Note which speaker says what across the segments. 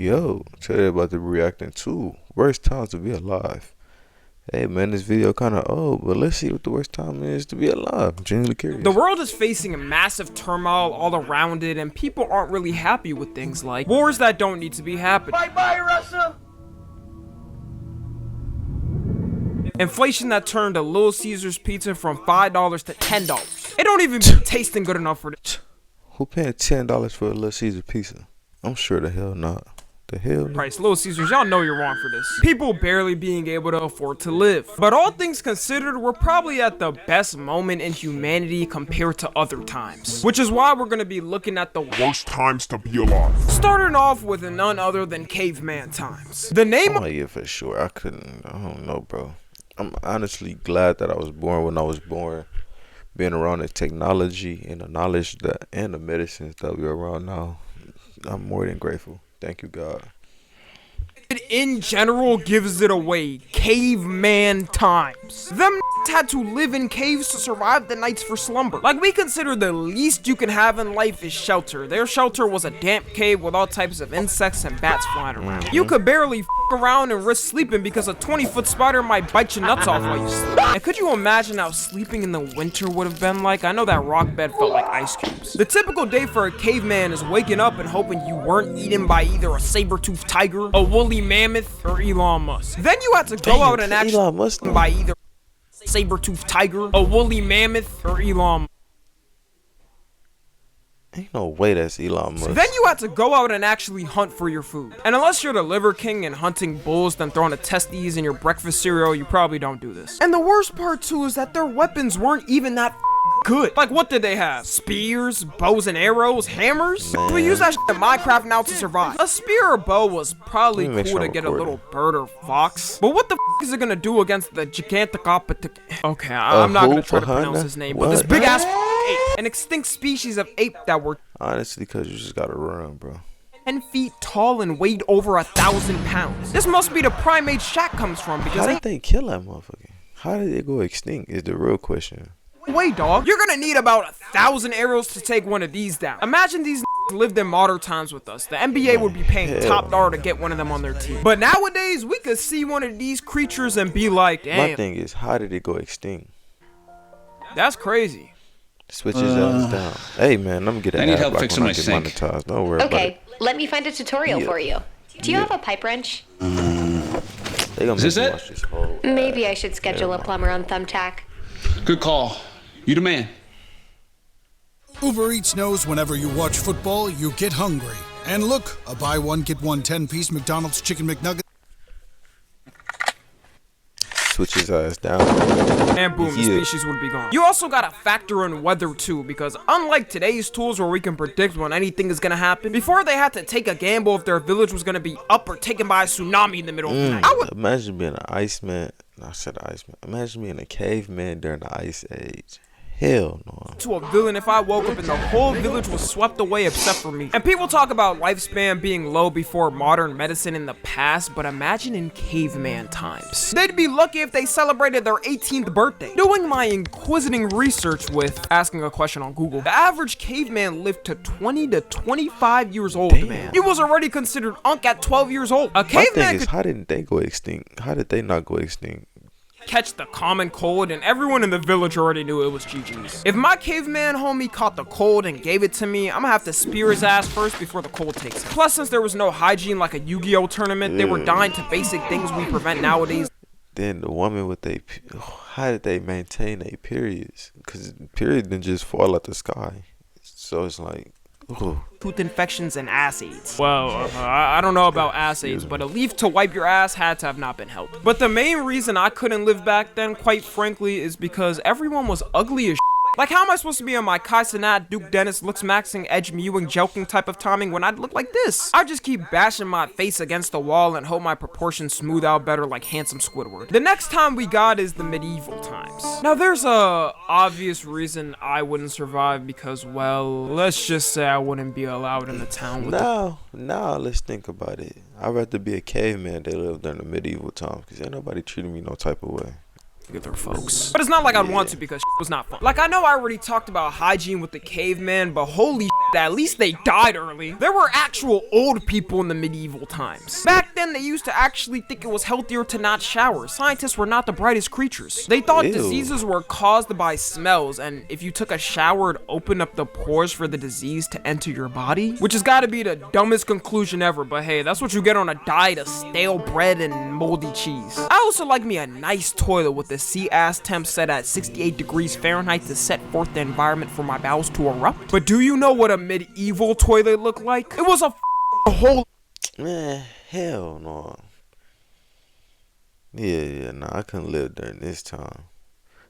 Speaker 1: Yo, tell you about the reacting to worst times to be alive. Hey man, this video kind of old, but let's see what the worst time is to be alive. I'm genuinely curious.
Speaker 2: The world is facing a massive turmoil all around it, and people aren't really happy with things like wars that don't need to be happening.
Speaker 3: Bye-bye, Russia!
Speaker 2: Inflation that turned a Little Caesars pizza from $5 to $10. It don't even be tasting good enough for this.
Speaker 1: Who paying $10 for a Little Caesar pizza? I'm sure the hell not. The hell no.
Speaker 2: Price, Little Caesars, y'all know you're wrong for this. People barely being able to afford to live. But all things considered, we're probably at the best moment in humanity compared to other times. Which is why we're gonna be looking at the
Speaker 4: worst times to be alive.
Speaker 2: Starting off with none other than caveman times. The name
Speaker 1: Oh yeah, for sure. I don't know, bro. I'm honestly glad that I was born when I was born. Being around the technology and the knowledge that and the medicines that we're around now, I'm more than grateful. Thank you, God.
Speaker 2: in general gives it away. Caveman times. Them had to live in caves to survive the nights for slumber. Like, we consider the least you can have in life is shelter. Their shelter was a damp cave with all types of insects and bats flying around. You could barely around and risk sleeping because a 20-foot spider might bite your nuts off while you sleep. And could you imagine how sleeping in the winter would have been like? I know that rock bed felt like ice cubes. The typical day for a caveman is waking up and hoping you weren't eaten by either a saber-toothed tiger, a woolly mammoth, or Elon Musk. Then you had to go out and actually by either saber-toothed tiger, a woolly mammoth, or Elon Musk.
Speaker 1: Ain't no way that's Elon Musk.
Speaker 2: Then you had to go out and actually hunt for your food. And unless you're the Liver King and hunting bulls then throwing a testes in your breakfast cereal, you probably don't do this. And the worst part too is that their weapons weren't even that good. Like, what did they have? Spears, bows and arrows, hammers?
Speaker 1: Man.
Speaker 2: We use that shit in Minecraft now to survive. A spear or bow was probably cool to get a little bird or fox. But what the is it gonna do against the Gigantocopatic? Okay, I'm not gonna try to pronounce his name, but this big ass ape, an extinct species of ape that were
Speaker 1: honestly, cause you just gotta run, bro.
Speaker 2: 10 feet tall and weighed over 1,000 pounds. This must be the primate Shaq comes from because
Speaker 1: how did they kill that motherfucker? How did it go extinct is the real question.
Speaker 2: Wait, dog, you're gonna need about 1,000 arrows to take one of these down. Imagine these lived in modern times with us. The NBA would be paying top dollar to get one of them on their team. But nowadays, we could see one of these creatures and be like, damn.
Speaker 1: My thing is, how did it go extinct?
Speaker 2: That's crazy.
Speaker 1: Switch his ass down. Hey man, let me get that.
Speaker 5: I need help fixing my sink.
Speaker 1: Monetized. Don't worry about it.
Speaker 6: Okay, let me find a tutorial for you. Do you have a pipe wrench?
Speaker 1: Is
Speaker 5: this it?
Speaker 6: Maybe I should schedule a plumber on Thumbtack.
Speaker 5: Good call. You the man.
Speaker 7: Uber Eats knows whenever you watch football, you get hungry. And look, a buy one, get one 10-piece McDonald's Chicken McNugget.
Speaker 1: Switch his ass down.
Speaker 2: And boom, the species would be gone. You also gotta factor in weather too, because unlike today's tools where we can predict when anything is gonna happen, before they had to take a gamble if their village was gonna be up or taken by a tsunami in the middle of the night.
Speaker 1: Imagine being an Iceman. I said Iceman. Imagine being a caveman during the Ice Age. Hell no.
Speaker 2: To a villain if I woke up and the whole village was swept away except for me. And people talk about lifespan being low before modern medicine in the past, but imagine in caveman times. They'd be lucky if they celebrated their 18th birthday. Doing my inquisiting research with asking a question on Google, the average caveman lived to 20 to 25 years old, man. He was already considered unk at 12 years old. A caveman
Speaker 1: my thing is, how didn't they go extinct? How did they not go extinct?
Speaker 2: Catch the common cold and everyone in the village already knew it was GG's. If my caveman homie caught the cold and gave it to me, I'm gonna have to spear his ass first before the cold takes him. Plus, since there was no hygiene like a Yu-Gi-Oh tournament, they were dying to basic things we prevent nowadays.
Speaker 1: Then the woman with how did they maintain their periods? Because periods didn't just fall out the sky. So it's like,
Speaker 2: tooth infections and ass aids. Well, I don't know about ass aids, but a leaf to wipe your ass had to have not been helped. But the main reason I couldn't live back then, quite frankly, is because everyone was ugly as Like, how am I supposed to be on my Kai Cenat, Duke Dennis, looks maxing, edge mewing, joking type of timing when I'd look like this? I just keep bashing my face against the wall and hope my proportions smooth out better like handsome Squidward. The next time we got is the medieval times. Now, there's a obvious reason I wouldn't survive because, well, let's just say I wouldn't be allowed in the town with
Speaker 1: Now, let's think about it. I'd rather be a caveman that lived during the medieval times because ain't nobody treating me no type of way.
Speaker 2: Other folks. But it's not like I'd want to because was not fun. Like, I know I already talked about hygiene with the caveman, but holy at least they died early. There were actual old people in the medieval times. Back then, they used to actually think it was healthier to not shower. Scientists were not the brightest creatures. They thought diseases were caused by smells, and if you took a shower, it opened up the pores for the disease to enter your body, which has got to be the dumbest conclusion ever, but hey, that's what you get on a diet of stale bread and moldy cheese. I also like me a nice toilet with the C-ass temp set at 68 degrees Fahrenheit to set forth the environment for my bowels to erupt. But do you know what a medieval toilet looked like? It was a hole.
Speaker 1: Man, hell no. Yeah, nah, I couldn't live during this time.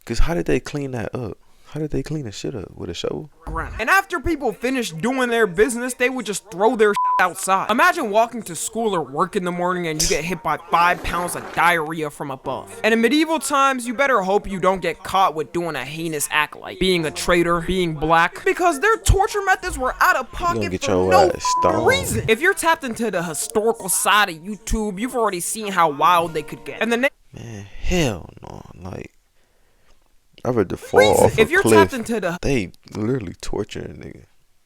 Speaker 1: Cause how did they clean that up? How did they clean the shit up? With a shovel?
Speaker 2: And after people finished doing their business, they would just throw their outside. Imagine walking to school or work in the morning and you get hit by 5 pounds of diarrhea from above. And in medieval times, you better hope you don't get caught with doing a heinous act like being a traitor, being black, because their torture methods were out of pocket for no reason. If you're tapped into the historical side of YouTube, you've already seen how wild they could get. And the
Speaker 1: man, hell no. Like, I read the fall off
Speaker 2: if
Speaker 1: a
Speaker 2: you're
Speaker 1: cliff.
Speaker 2: tapped into the
Speaker 1: They literally torturing nigga.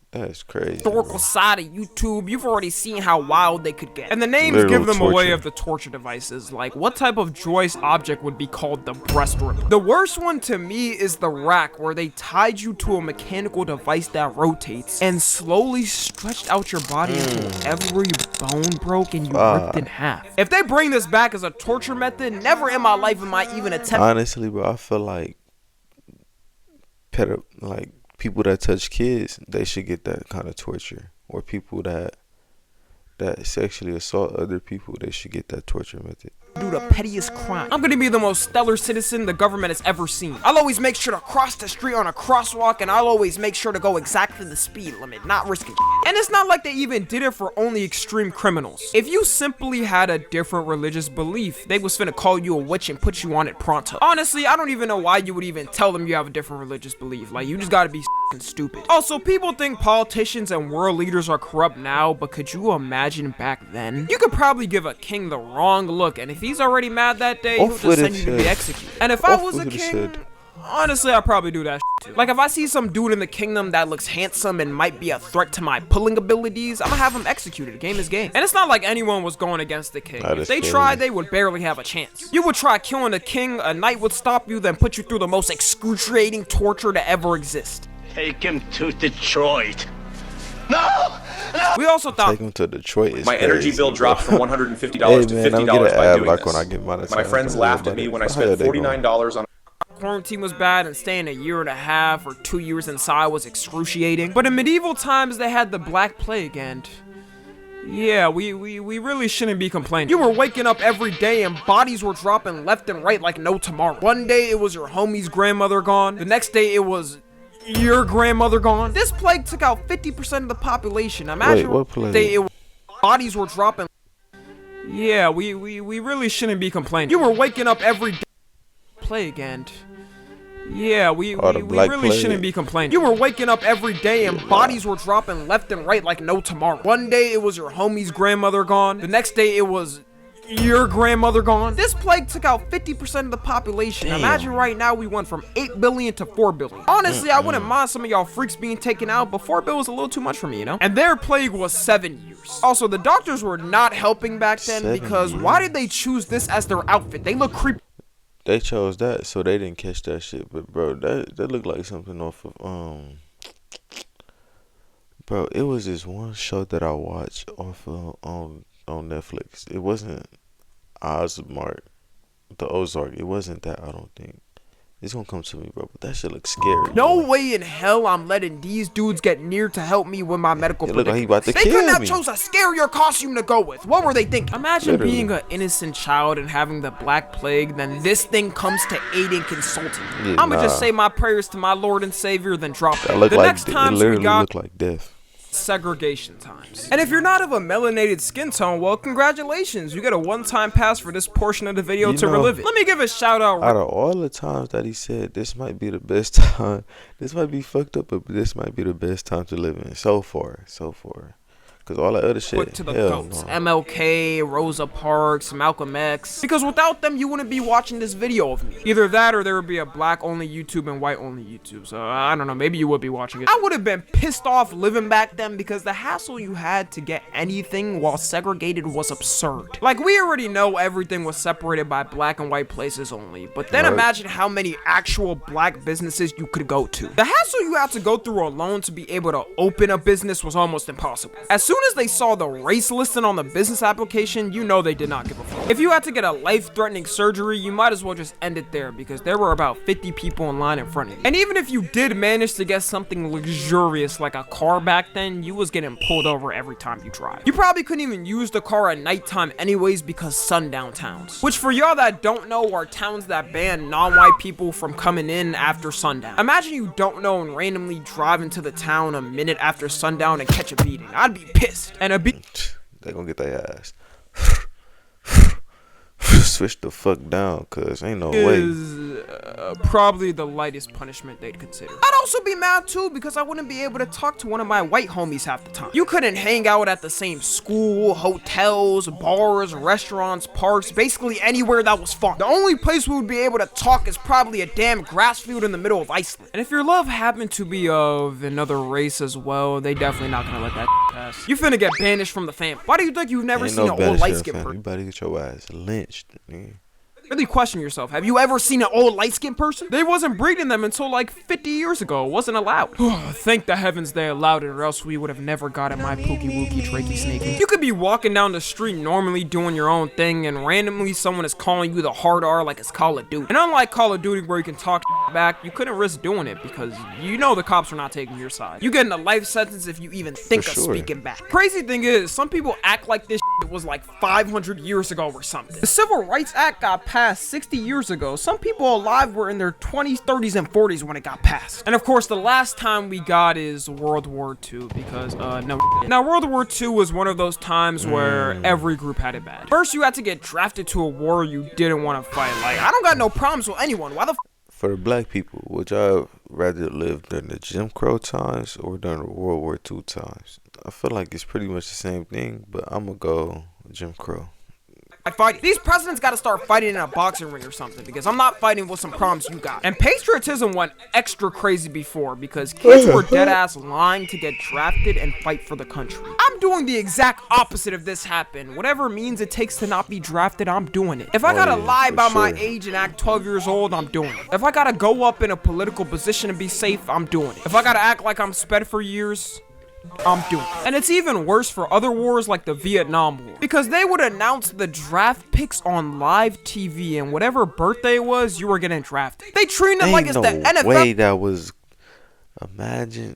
Speaker 1: That's crazy.
Speaker 2: Historical side of YouTube, you've already seen how wild they could get. And the names give them away of the torture devices. Like, what type of joist object would be called the breast ripper? The worst one to me is the rack, where they tied you to a mechanical device that rotates and slowly stretched out your body until every bone broke and you ripped in half. If they bring this back as a torture method, never in my life am I even attempt.
Speaker 1: Honestly, bro, I feel like people that touch kids, they should get that kind of torture. Or people that sexually assault other people, they should get that torture method.
Speaker 2: Do the pettiest crime. I'm gonna be the most stellar citizen the government has ever seen. I'll always make sure to cross the street on a crosswalk, and I'll always make sure to go exactly the speed limit, not risking it. And it's not like they even did it for only extreme criminals. If you simply had a different religious belief, they was finna call you a witch and put you on it pronto. Honestly, I don't even know why you would even tell them you have a different religious belief. Like, you just gotta be stupid. Also, people think politicians and world leaders are corrupt now, but could you imagine back then? You could probably give a king the wrong look, and if he's already mad that day, he'll just send you to be executed. And if I was a king, honestly, I'd probably do that too. Like, if I see some dude in the kingdom that looks handsome and might be a threat to my pulling abilities, I'm gonna have him executed. Game is game. And it's not like anyone was going against the king. If they tried, they would barely have a chance. You would try killing the king, a knight would stop you, then put you through the most excruciating torture to ever exist.
Speaker 3: Take him to Detroit. No!
Speaker 2: We also thought
Speaker 1: take him to Detroit.
Speaker 8: My energy bill dropped from $150 to $50 by doing this. My friends laughed at me when I spent $49 on.
Speaker 2: Quarantine was bad, and staying a year and a half or 2 years inside was excruciating. But in medieval times, they had the Black Plague, and yeah, we really shouldn't be complaining. You were waking up every day and bodies were dropping left and right like no tomorrow. One day it was your homie's grandmother gone. The next day it was your grandmother gone. This plague took out 50% of the population. Imagine
Speaker 1: what plague?
Speaker 2: Bodies were dropping. Yeah, we really shouldn't be complaining. You were waking up every day. Plague, and yeah, we really shouldn't be complaining. You were waking up every day and bodies were dropping left and right like no tomorrow. One day it was your homie's grandmother gone. The next day it was your grandmother gone. This plague took out 50% of the population. Damn. Imagine right now we went from 8 billion to 4 billion. Honestly, I wouldn't mind some of y'all freaks being taken out, but 4 billion was a little too much for me, you know? And their plague was 7 years. Also, the doctors were not helping back then because why did they choose this as their outfit? They look creepy.
Speaker 1: They chose that so they didn't catch that shit, but bro, that looked like something off of bro, it was this one show that I watched off of on Netflix. It wasn't Ozmark, the Ozark. It wasn't that, I don't think. It's gonna come to me, bro, but that shit looks scary.
Speaker 2: No way in hell I'm letting these dudes get near to help me with my medical
Speaker 1: predicaments. Like he about to
Speaker 2: they couldn't have chose a scarier costume to go with. What were they thinking? Imagine being an innocent child and having the Black Plague, then this thing comes to aid and consulting. Yeah, I'ma just say my prayers to my Lord and Savior, then drop it. The next time we got
Speaker 1: look like death.
Speaker 2: Segregation times. And if you're not of a melanated skin tone, well, congratulations. You get a one-time pass for this portion of the video to relive it. Let me give a shout out.
Speaker 1: Out of all the times that he said this might be the best time, this might be fucked up, but this might be the best time to live in so far. Cause all that other shit,
Speaker 2: put to the
Speaker 1: hell
Speaker 2: goats.
Speaker 1: no.
Speaker 2: MLK, Rosa Parks, Malcolm X. Because without them, you wouldn't be watching this video of me. Either that or there would be a black-only YouTube and white-only YouTube. So, I don't know, maybe you would be watching it. I would have been pissed off living back then because the hassle you had to get anything while segregated was absurd. Like, we already know everything was separated by black and white places only. But then imagine how many actual black businesses you could go to. The hassle you had to go through alone to be able to open a business was almost impossible. As soon as they saw the race listing on the business application, you know they did not give a fuck. If you had to get a life-threatening surgery, you might as well just end it there because there were about 50 people in line in front of you. And even if you did manage to get something luxurious like a car back then, you was getting pulled over every time you drive. You probably couldn't even use the car at nighttime anyways because sundown towns. Which for y'all that don't know are towns that ban non-white people from coming in after sundown. Imagine you don't know and randomly drive into the town a minute after sundown and catch a beating. I'd be pissed. And a
Speaker 1: they gonna get their ass. Switch the fuck down, cause ain't no way.
Speaker 2: Probably the lightest punishment they'd consider. I'd also be mad too because I wouldn't be able to talk to one of my white homies half the time. You couldn't hang out at the same school, hotels, bars, restaurants, parks, basically anywhere that was fun. The only place we would be able to talk is probably a damn grass field in the middle of Iceland. And if your love happened to be of another race as well, they definitely not gonna let that pass. You finna get banished from the family. Why do you think you've never seen an old light-skinned person?
Speaker 1: You better get your ass lynched.
Speaker 2: Really question yourself. Have you ever seen an old light-skinned person? They wasn't breeding them until like 50 years ago. It wasn't allowed. Thank the heavens they allowed it or else we would have never gotten my pookie wookie trachey sneaky. You could be walking down the street normally doing your own thing and randomly someone is calling you the hard R like it's Call of Duty. And unlike Call of Duty where you can talk back, you couldn't risk doing it because you know the cops are not taking your side. You getting a life sentence if you even think of speaking back. Crazy thing is, some people act like this was like 500 years ago or something. The Civil Rights Act got passed 60 years ago. Some people alive were in their 20s, 30s, and 40s when it got passed. And of course, the last time we got is World War II because, no. Now, World War II was one of those times where every group had it bad. First, you had to get drafted to a war you didn't want to fight. Like, I don't got no problems with anyone. Why the
Speaker 1: For the black people, would y'all rather live during the Jim Crow times or during the World War II times? I feel like it's pretty much the same thing, but I'm gonna go Jim Crow.
Speaker 2: Fight. These presidents gotta start fighting in a boxing ring or something because I'm not fighting with some problems you got. And patriotism went extra crazy before because kids were dead ass lying to get drafted and fight for the country. I'm doing the exact opposite of this happened. Whatever means it takes to not be drafted, I'm doing it. If I gotta lie about my age and act 12 years old, I'm doing it. If I gotta go up in a political position and be safe, I'm doing it. If I gotta act like I'm sped for years, I'm doing it. And it's even worse for other wars like the Vietnam War because they would announce the draft picks on live TV and whatever birthday it was, you were getting drafted. They treat it like it's the NFL.
Speaker 1: Way that was. Imagine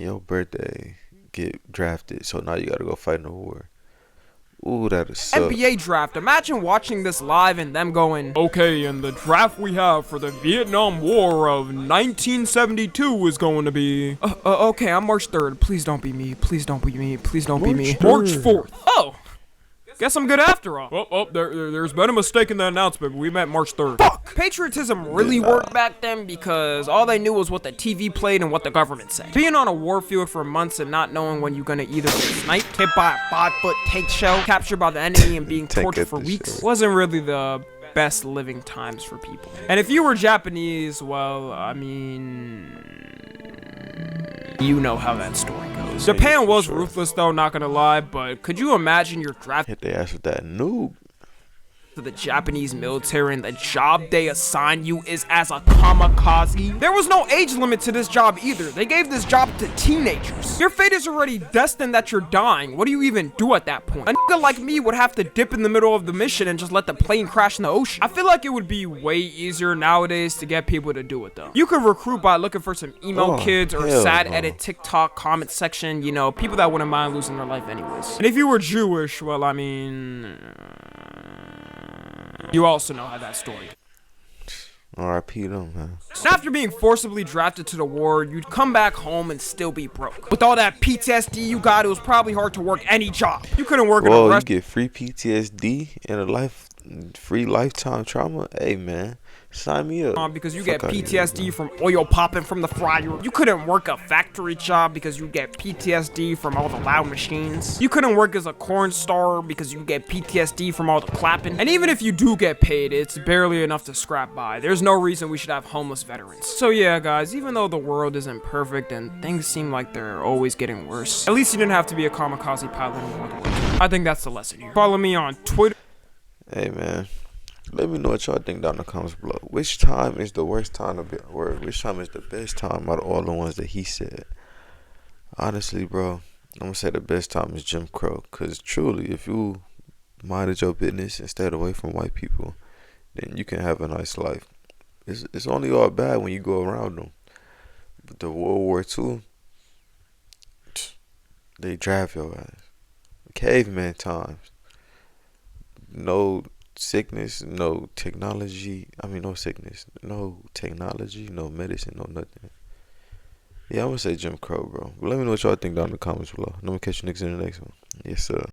Speaker 1: your birthday get drafted, so now you gotta go fight in a war. Ooh, that is suck.
Speaker 2: NBA draft. Imagine watching this live and them going, okay, and the draft we have for the Vietnam War of 1972 is going to be... okay, I'm March 3rd. Please don't be me. Please don't be me. Please don't be me. March 4th. Oh! Guess I'm good after all. There's been a mistake in the announcement. We meant March 3rd. Fuck! Patriotism really worked back then because all they knew was what the TV played and what the government said. Being on a warfield for months and not knowing when you're gonna either get sniped, hit by a 5-foot tank shell, captured by the enemy and being tortured for weeks wasn't really the best living times for people. And if you were Japanese, well, I mean... you know how that story goes. Japan was ruthless though, not gonna lie, but could you imagine your draft
Speaker 1: hit their ass with that noob
Speaker 2: to the Japanese military and the job they assign you is as a kamikaze? There was no age limit to this job either. They gave this job to teenagers. Your fate is already destined that you're dying. What do you even do at that point? A nigga like me would have to dip in the middle of the mission and just let the plane crash in the ocean. I feel like it would be way easier nowadays to get people to do it though. You could recruit by looking for some emo kids or sad edit TikTok comment section, you know, people that wouldn't mind losing their life anyways. And if you were Jewish, well, I mean... you also know how that story.
Speaker 1: R.I.P. them, man.
Speaker 2: And after being forcibly drafted to the war, you'd come back home and still be broke. With all that PTSD you got, it was probably hard to work any job. You couldn't work in a restaurant.
Speaker 1: You get free PTSD and free lifetime trauma. Hey, man, Sign me up.
Speaker 2: Because you get PTSD from oil popping from the fryer. You couldn't work a factory job because you get PTSD from all the loud machines. You couldn't work as a corn star because you get PTSD from all the clapping. And even if you do get paid, it's barely enough to scrap by. There's no reason we should have homeless veterans. So yeah, guys, even though the world isn't perfect and things seem like they're always getting worse, at least you didn't have to be a kamikaze pilot in World War II. I think that's the lesson here. Follow me on Twitter.
Speaker 1: Hey, man. Let me know what y'all think down in the comments below. Which time is the worst time to be at work? Which time is the best time out of all the ones that he said? Honestly, bro, I'm going to say the best time is Jim Crow. Because truly, if you minded your business and stayed away from white people, then you can have a nice life. It's only all bad when you go around them. But the World War II, they drive your ass. Caveman times. No sickness, no technology. No sickness, no technology, no medicine, no nothing. Yeah, I'm gonna say Jim Crow, bro. But let me know what y'all think down in the comments below. I'm gonna catch you niggas in the next one. Yes, sir.